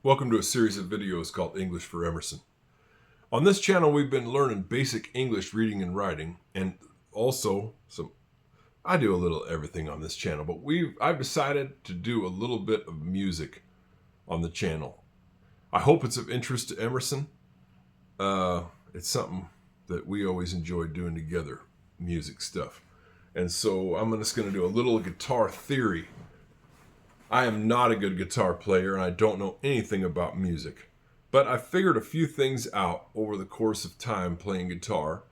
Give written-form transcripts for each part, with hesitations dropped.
Welcome to a series of videos called English for Emerson. On this channel, we've been learning basic English reading and writing, and also I do a little everything on this channel, but I've decided to do a little bit of music on the channel. I hope it's of interest to Emerson. It's something that we always enjoy doing together, music stuff. And so I'm just going to do a little guitar theory. I am not a good guitar player and I don't know anything about music, but I figured a few things out over the course of time playing guitar.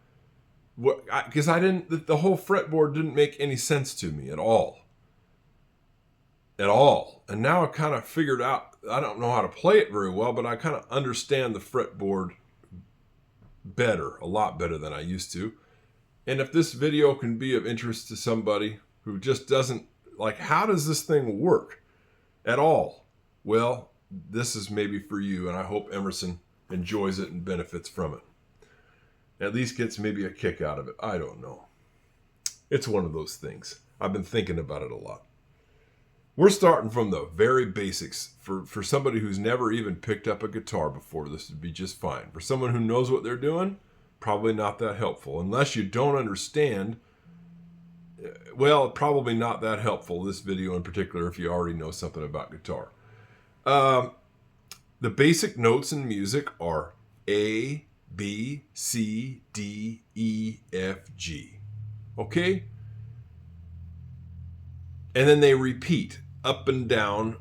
Because the whole fretboard didn't make any sense to me at all. At all. And now I kind of figured out, I don't know how to play it very well, but I kind of understand the fretboard better, a lot better than I used to. And if this video can be of interest to somebody who just doesn't, like, how does this thing work at all? Well, this is maybe for you, and I hope Emerson enjoys it and benefits from it. At least gets maybe a kick out of it. I don't know. It's one of those things. I've been thinking about it a lot. We're starting from the very basics. For somebody who's never even picked up a guitar before, this would be just fine. For someone who knows what they're doing, probably not that helpful. Unless you don't understand, well, probably not that helpful, this video in particular, if you already know something about guitar. The basic notes in music are A, B, C, D, E, F, G. Okay? And then they repeat up and down,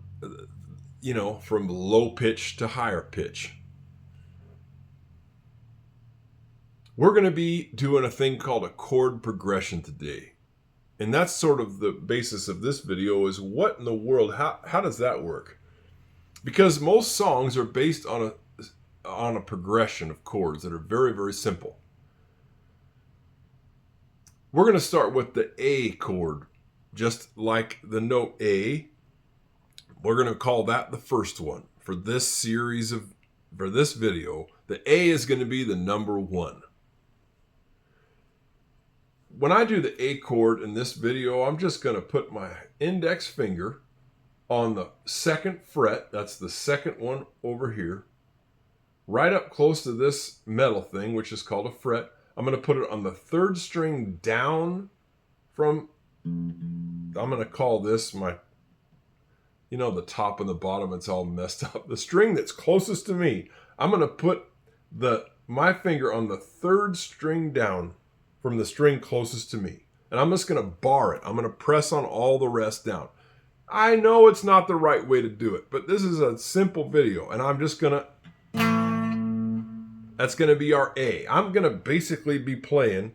from low pitch to higher pitch. We're going to be doing a thing called a chord progression today. And that's sort of the basis of this video, is what in the world, how does that work? Because most songs are based on a progression of chords that are very, very simple. We're going to start with the A chord, just like the note A. We're going to call that the first one. For this video, the A is going to be the number 1. When I do the A chord in this video, I'm just going to put my index finger on the 2nd fret. That's the 2nd one over here. Right up close to this metal thing, which is called a fret. I'm going to put it on the 3rd string down from, I'm going to call this my, the top and the bottom, it's all messed up. The string that's closest to me, I'm going to put my finger on the 3rd string down from the string closest to me. And I'm just going to bar it. I'm going to press on all the rest down. I know it's not the right way to do it, but this is a simple video, and I'm just going to, that's going to be our A. I'm going to basically be playing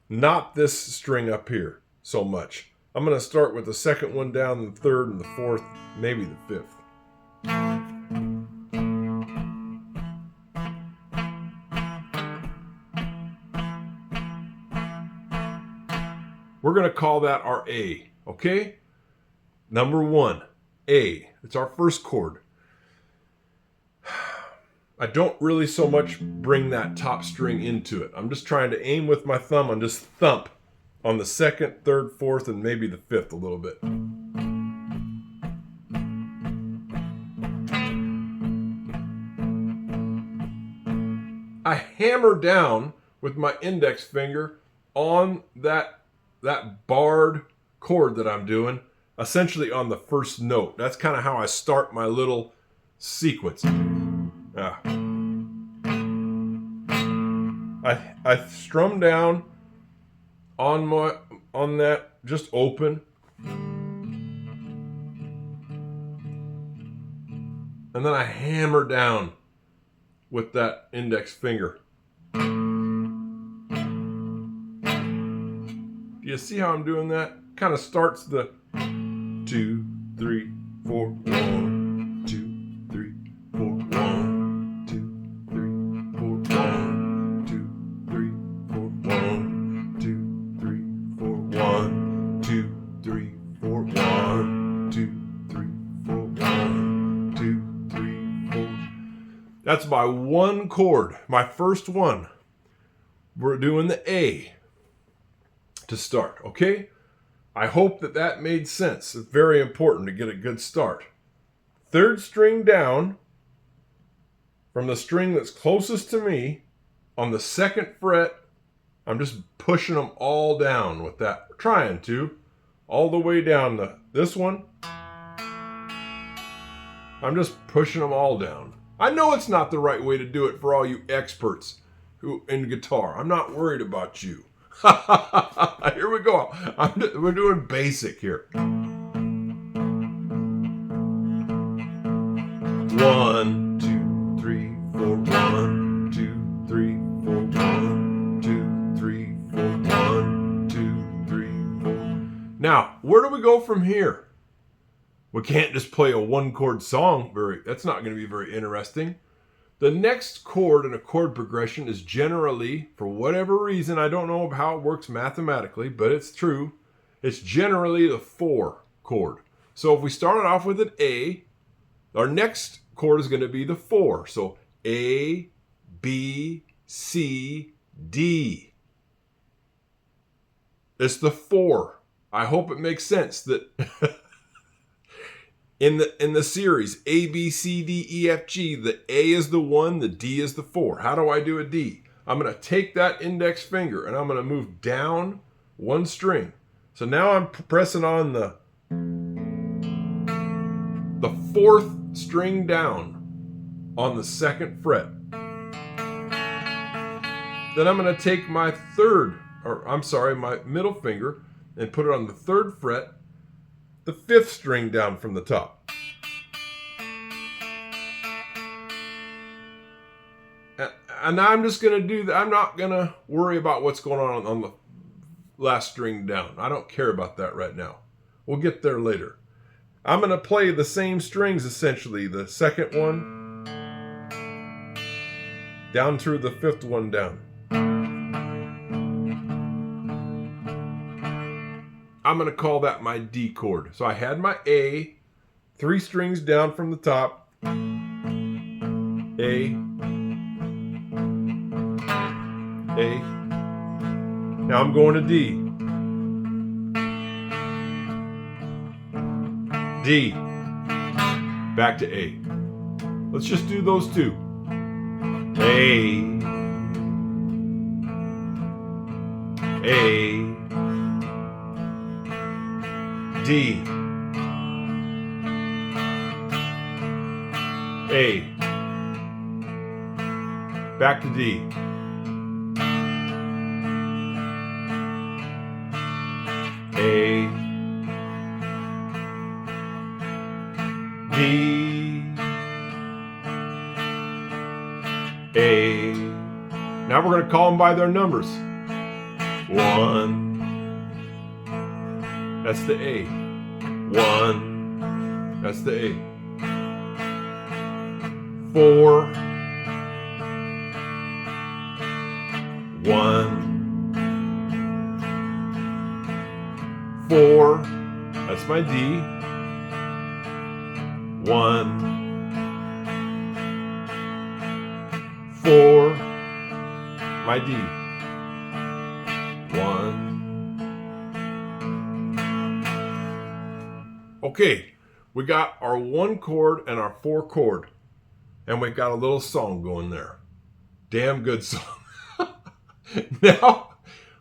not this string up here so much. I'm going to start with the 2nd one down, the 3rd, and the 4th, maybe the 5th. We're going to call that our A, okay? Number 1, A. It's our first chord. I don't really so much bring that top string into it. I'm just trying to aim with my thumb and just thump on the 2nd, 3rd, 4th, and maybe the 5th a little bit. I hammer down with my index finger on that barred chord that I'm doing, essentially on the first note. That's kind of how I start my little sequence. I strum down on that just open, and then I hammer down with that index finger. Do you see how I'm doing that? Kind of starts the 2, 3, 4, 1, 2, 3, 4, 1, 2, 3, 4, 1, 2, 3, 4, 1, 2, 3, 4, 1, 2, 3, 4, 1, 2, 3, 4, 1, 2, 3, 4. That's my one chord, my first one. We're doing the A to start, okay? I hope that made sense. It's very important to get a good start. 3rd string down, from the string that's closest to me on the 2nd fret. I'm just pushing them all down with that, trying to, all the way down to this one. I'm just pushing them all down. I know it's not the right way to do it for all you experts who in guitar. I'm not worried about you. Here we go. We're doing basic here. 1, 2, 3, 4. 1, 2, 3, 4. 1, 2, 3, 4. 1, 2, 3, 4. Now, where do we go from here? We can't just play a 1-chord song. That's not going to be very interesting. The next chord in a chord progression is generally, for whatever reason, I don't know how it works mathematically, but it's true, it's generally the 4 chord. So if we started off with an A, our next chord is going to be the 4. So A, B, C, D. It's the 4. I hope it makes sense that in the series A, B, C, D, E, F, G, the A is the 1, the D is the 4. How do I do a D? I'm going to take that index finger and I'm going to move down 1 string. So now I'm pressing on the 4th string down on the 2nd fret. Then I'm going to take my my middle finger and put it on the 3rd fret, the 5th string down from the top. And I'm just going to do that. I'm not going to worry about what's going on the last string down. I don't care about that right now. We'll get there later. I'm going to play the same strings essentially. The 2nd one down through the 5th one down. I'm going to call that my D chord. So I had my A, 3 strings down from the top. A. Now I'm going to D. D. Back to A. Let's just do those 2. A. D. A. Back to D. A. D. A. Now we're going to call them by their numbers. 1. That's the A. 1. That's the A. 4. 1. 4. That's my D. 1. 4. My D. 1. Okay, we got our 1 chord and our 4 chord, and we got a little song going there. Damn good song. Now,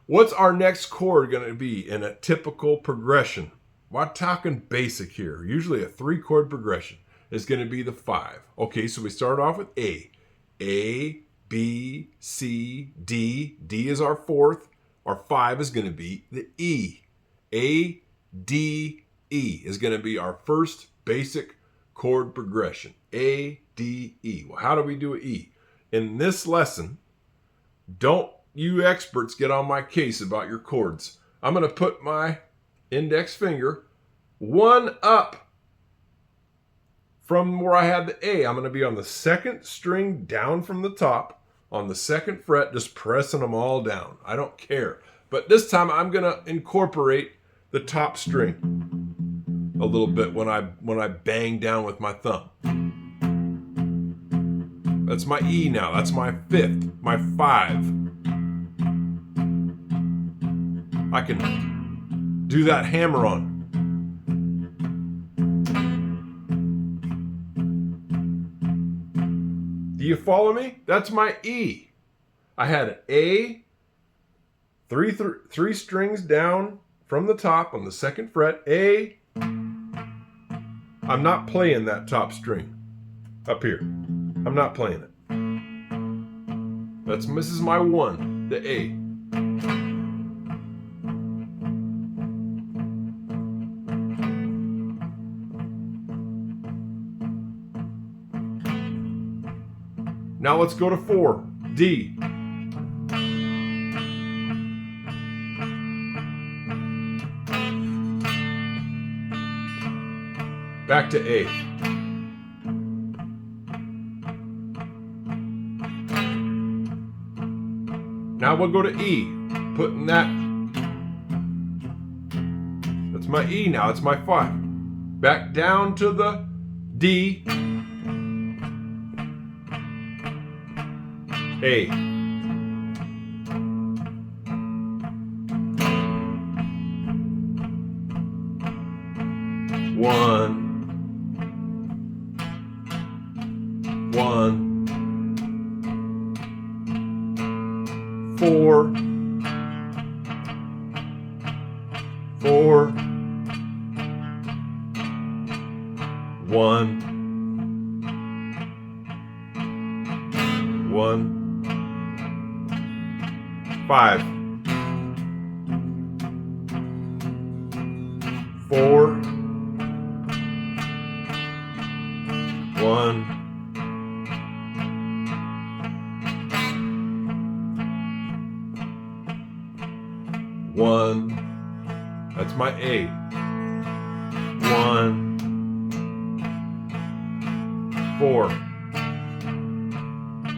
what's our next chord going to be in a typical progression? We're talking basic here. Usually a 3-chord progression is going to be the 5. Okay, so we start off with A. A, B, C, D. D is our 4th. Our 5 is going to be the E. A, D, E is going to be our first basic chord progression. A, D, E. Well, how do we do an E? In this lesson, don't you experts get on my case about your chords. I'm going to put my index finger 1 up from where I had the A. I'm going to be on the 2nd string down from the top on the 2nd fret, just pressing them all down. I don't care. But this time I'm going to incorporate the top string a little bit when I bang down with my thumb. That's my E now. That's my 5th, my 5. I can do that hammer on. Do you follow me? That's my E. I had an A, three strings down from the top on the second fret, A. I'm not playing that top string up here. I'm not playing it. This is my 1, the A. Now let's go to 4, D. Back to A. Now we'll go to E. Putting that's my E now, it's my 5. Back down to the D. A. One. 4, 4, 1, 1, 5, 4, 1, 1. That's my A. 1, 4.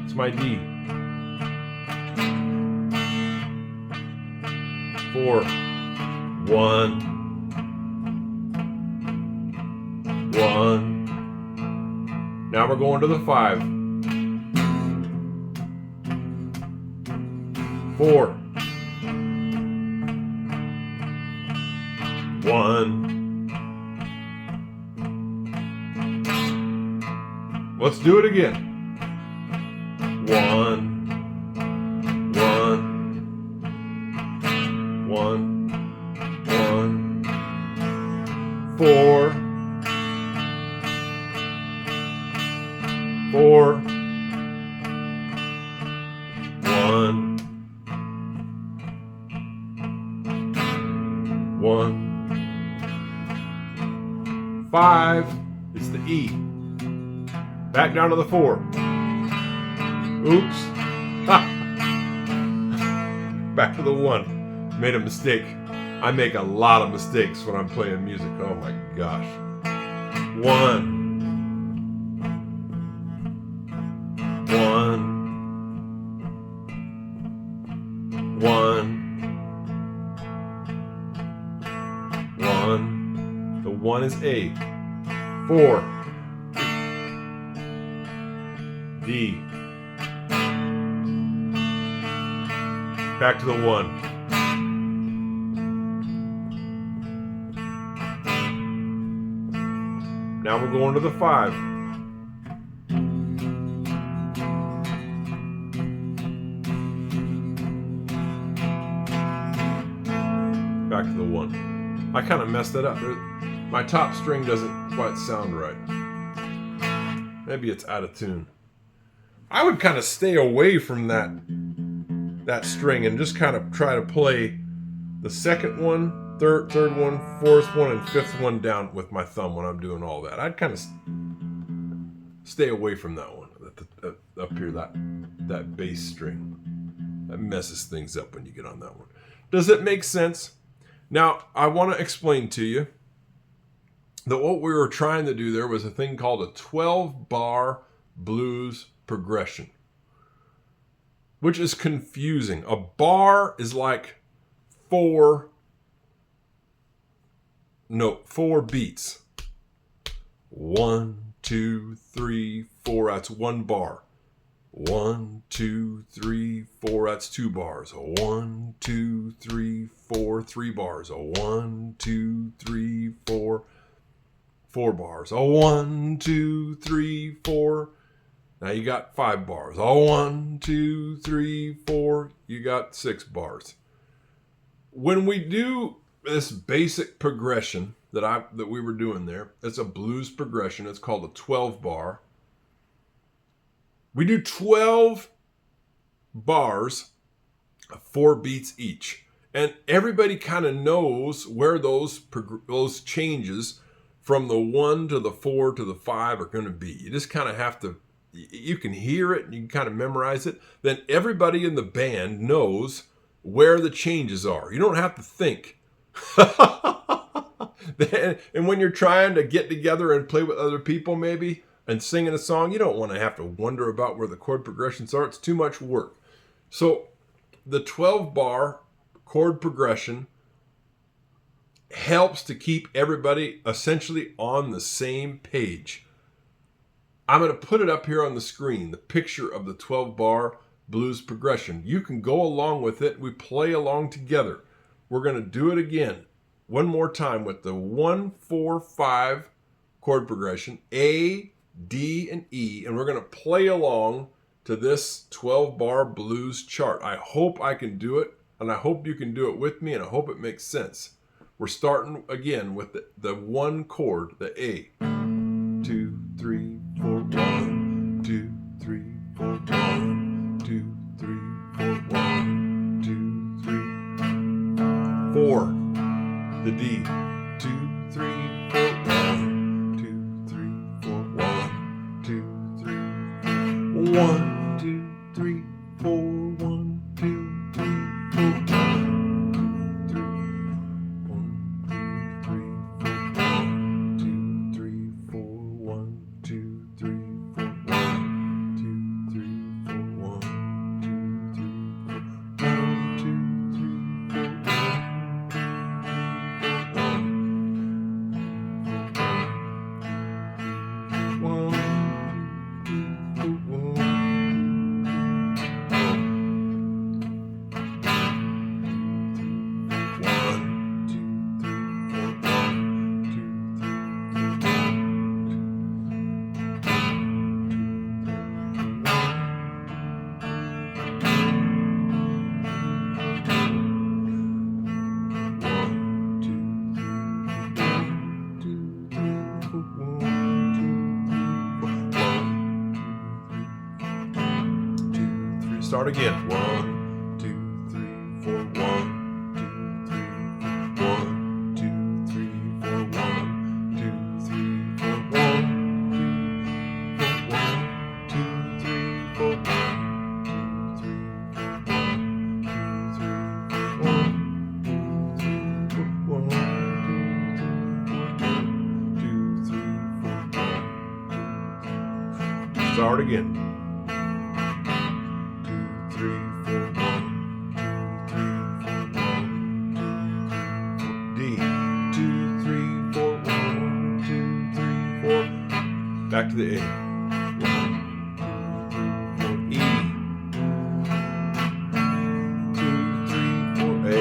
It's my D. 4, 1, 1. Now we're going to the 5. 4, 1. Let's do it again. 1, 1, 1, 1, 4, 4, 1, 1. 5, it's the E. Back down to the 4. Oops. Back to the 1. Made a mistake. I make a lot of mistakes when I'm playing music. Oh my gosh. 1, 1, 1, 1. The 1 is A. 4, D. Back to the 1. Now we're going to the 5. Back to the 1. I kind of messed that up. My top string doesn't quite sound right. Maybe it's out of tune. I would kind of stay away from that string and just kind of try to play the second one, third one, fourth one, and fifth one down with my thumb when I'm doing all that. I'd kind of stay away from that one up here, that bass string. That messes things up when you get on that one. Does it make sense? Now, I want to explain to you that what we were trying to do there was a thing called a 12-bar blues progression, which is confusing. A bar is like 4 beats. 1, 2, 3, 4. That's 1 bar. 1, 2, 3, 4. That's 2 bars. 1, 2, 3, 4. 3 bars. 1, 2, 3, 4. 4 bars. 1, 2, 3, 4. Now you got 5 bars. All 1, 2, 3, 4. You got 6 bars. When we do this basic progression that we were doing there, it's a blues progression. It's called a 12 bar. We do 12 bars, 4 beats each. And everybody kind of knows where those changes from the 1 to the 4 to the 5 are going to be. You just kind of have to, you can hear it and you can kind of memorize it. Then everybody in the band knows where the changes are. You don't have to think. And when you're trying to get together and play with other people maybe and singing a song, you don't want to have to wonder about where the chord progressions are. It's too much work. So the 12 bar chord progression helps to keep everybody essentially on the same page. I'm going to put it up here on the screen, the picture of the 12 bar blues progression. You can go along with it. We play along together. We're going to do it again one more time with the 1, 4, 5 chord progression, A, D, and E, and we're going to play along to this 12 bar blues chart. I hope I can do it, and I hope you can do it with me, and I hope it makes sense. We're starting again with the 1 chord, the A. 2, 3, 4, 1, 2, 3, 4, 1, 2, 3, 4, 1, 2, 3, 4. The D. 2, 3, 4, 1, 2, 3, 4, 1, 2, 3, 1, 2, 3, 4, 1, 2, 3, 4, Start again. 1, 2, 3, 4, 1, 2, 3, 4, 1, 2, 3, 4, 1, 2, 3, 4, 1, 2, 3, 4, 1. Start again. 2, 3, 4, 1, 2, 3, 4, 1, D. 2, 3, 4, 1, 2, 3, 4. Back to the A. 1, 2, 3, 4, E. 2, 3, 4, A.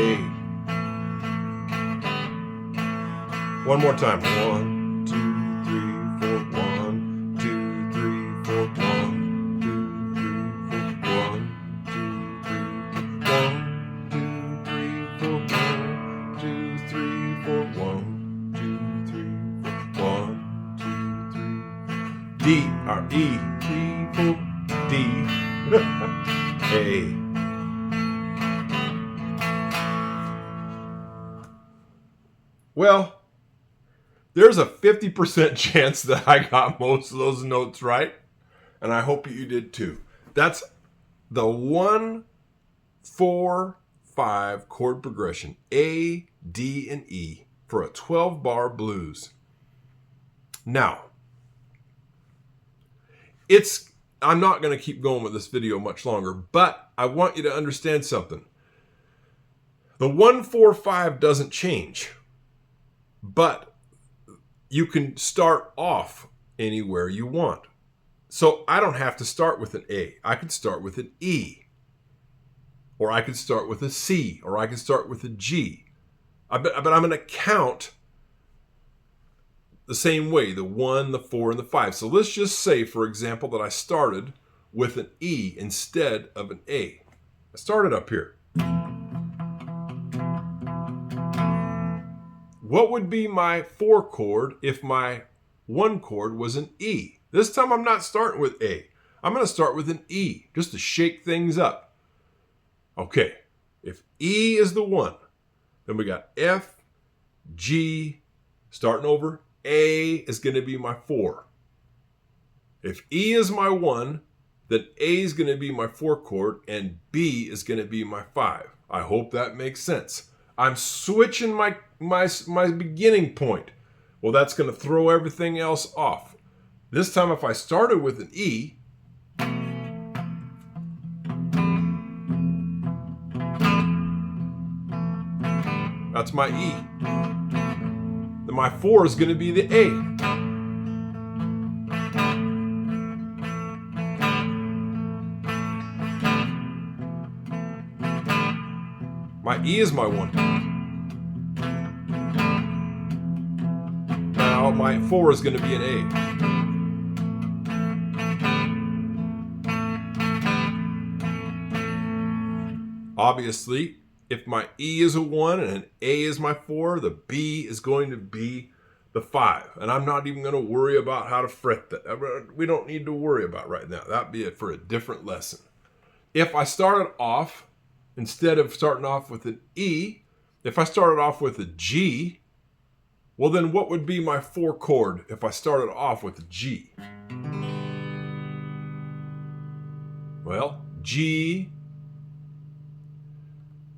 One more time. 1, 2, 3, 4, 1, 2, 3, 4, 1. D, or E, 3, 4, D, A. Well, there's a 50% chance that I got most of those notes right, and I hope you did too. That's the 1, 4, 5 chord progression, A, D, and E, for a 12 bar blues. Now, I'm not going to keep going with this video much longer, but I want you to understand something. The 1, 4, 5 doesn't change, but you can start off anywhere you want. So I don't have to start with an A. I could start with an E, or I could start with a C, or I could start with a G. But I'm going to count the same way, the 1, the 4, and the 5. So let's just say, for example, that I started with an E instead of an A. I started up here. What would be my 4 chord if my 1 chord was an E? This time I'm not starting with A. I'm going to start with an E, just to shake things up. Okay, if E is the 1, then we got F, G, starting over. A is going to be my 4. If E is my 1, then A is going to be my 4 chord, and B is going to be my 5. I hope that makes sense. I'm switching my beginning point. Well, that's going to throw everything else off. This time, if I started with an E, that's my E. Then my 4 is going to be the A. My E is my 1. Now my 4 is going to be an A. Obviously, if my E is a 1 and an A is my 4, the B is going to be the 5. And I'm not even going to worry about how to fret that. We don't need to worry about right now. That'd be it for a different lesson. If I started off, instead of starting off with an E, if I started off with a G, well then what would be my 4 chord if I started off with a G? Well, G,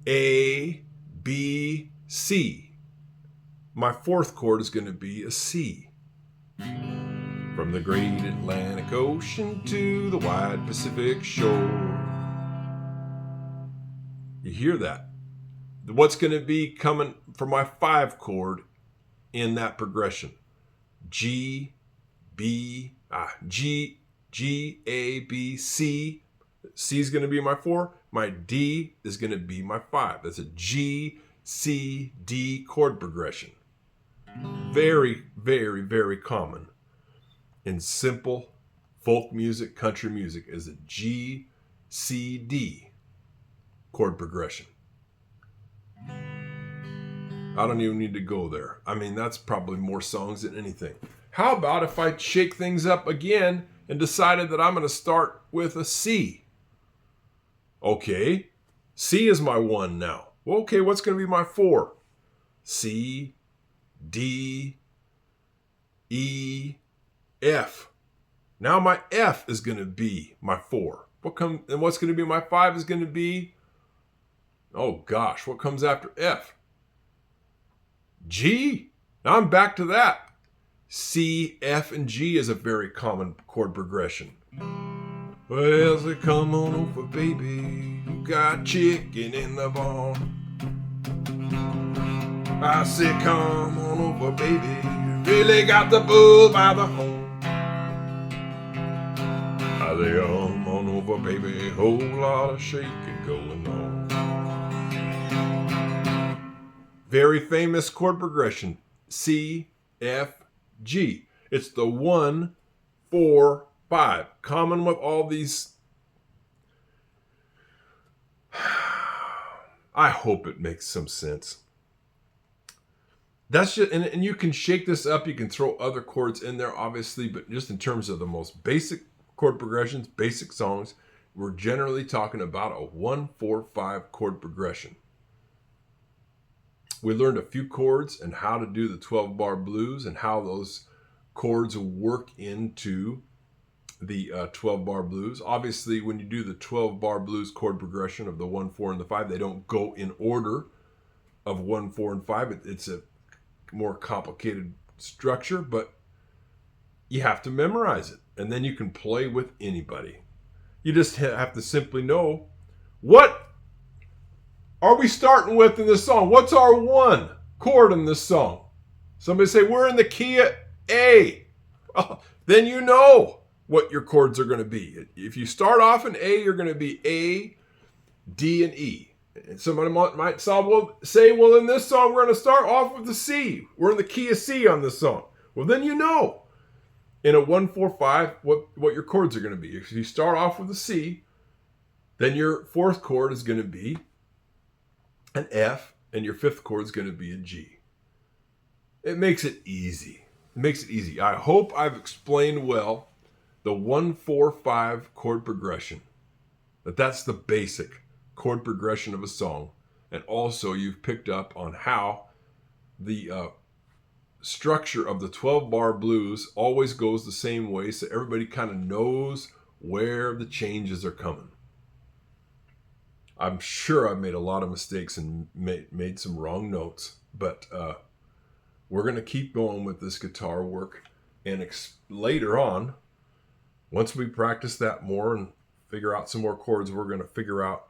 A, B, C. My 4th chord is going to be a C. From the great Atlantic Ocean to the wide Pacific shore. You hear that? What's going to be coming for my 5 chord in that progression? G, B, G, A, B, C. C is going to be my 4. My D is going to be my 5. That's a G, C, D chord progression. Very, very, very common in simple folk music, country music, is a G, C, D chord progression. I don't even need to go there. I mean, that's probably more songs than anything. How about if I shake things up again and decided that I'm going to start with a C? Okay, C is my 1 now. Well, okay, what's going to be my 4? C, D, E, F. Now my F is going to be my 4. And what's going to be my 5 is going to be, oh gosh, what comes after F? G. Now I'm back to that. C, F, and G is a very common chord progression. Well, say, come on over, baby. You got chicken in the barn. I said, come on over, baby. You really got the bull by the horn. I said, come on over, baby. Whole lot of shaking going on. Very famous chord progression. C, F, G. It's the 1, 4, 5. Common with all these. I hope it makes some sense. That's just, and you can shake this up. You can throw other chords in there, obviously, but just in terms of the most basic chord progressions, basic songs, we're generally talking about a 1, 4, 5 chord progression. We learned a few chords and how to do the 12-bar blues and how those chords work into the 12-bar blues. Obviously, when you do the 12-bar blues chord progression of the 1, 4, and the 5, they don't go in order of 1, 4, and 5. It's a more complicated structure, but you have to memorize it, and then you can play with anybody. You just have to simply know, what are we starting with in this song? What's our 1 chord in this song? Somebody say, we're in the key of A. Well, then you know what your chords are going to be. If you start off in A, you're going to be A, D, and E. And somebody might say, well, in this song, we're going to start off with the C. We're in the key of C on this song. Well, then you know in a 1-4-5 what your chords are going to be. If you start off with a C, then your fourth chord is going to be an F, and your fifth chord is going to be a G. It makes it easy. It makes it easy. I hope I've explained well the 1-4-5 chord progression. That's the basic chord progression of a song. And also you've picked up on how the structure of the 12-bar blues always goes the same way, so everybody kind of knows where the changes are coming. I'm sure I've made a lot of mistakes and made some wrong notes, but we're going to keep going with this guitar work. And later on, once we practice that more and figure out some more chords, we're going to figure out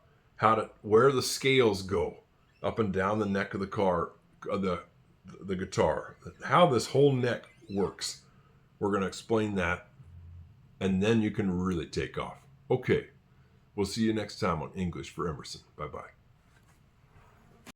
where the scales go up and down the neck of the guitar, how this whole neck works. We're going to explain that, and then you can really take off. Okay, we'll see you next time on English for Emerson. Bye-bye.